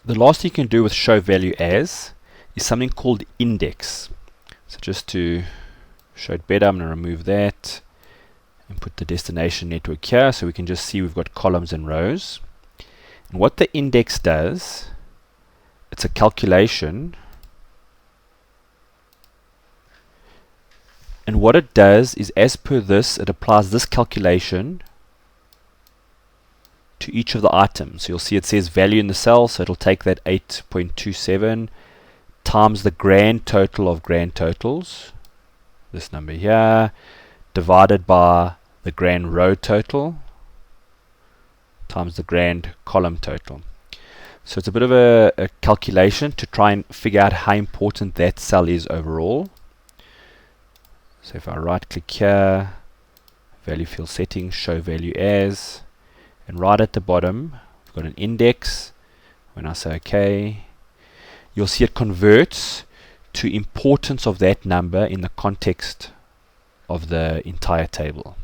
The last thing you can do with show value as is something called index. So just to show it better, I'm going to remove that and put the destination network here so we can just see we've got columns and rows. And what the index does, it's a calculation, and what it does is, as per this, it applies this calculation to each of the items. So you'll see it says value in the cell, so it'll take that 8.27 times the grand total of grand totals, this number here, divided by the grand row total times the grand column total. So it's a bit of a calculation to try and figure out how important that cell is overall. So if I right click here, value field settings, show value as, and right at the bottom we've got an index. When I say OK, you'll see it converts to importance of that number in the context of the entire table.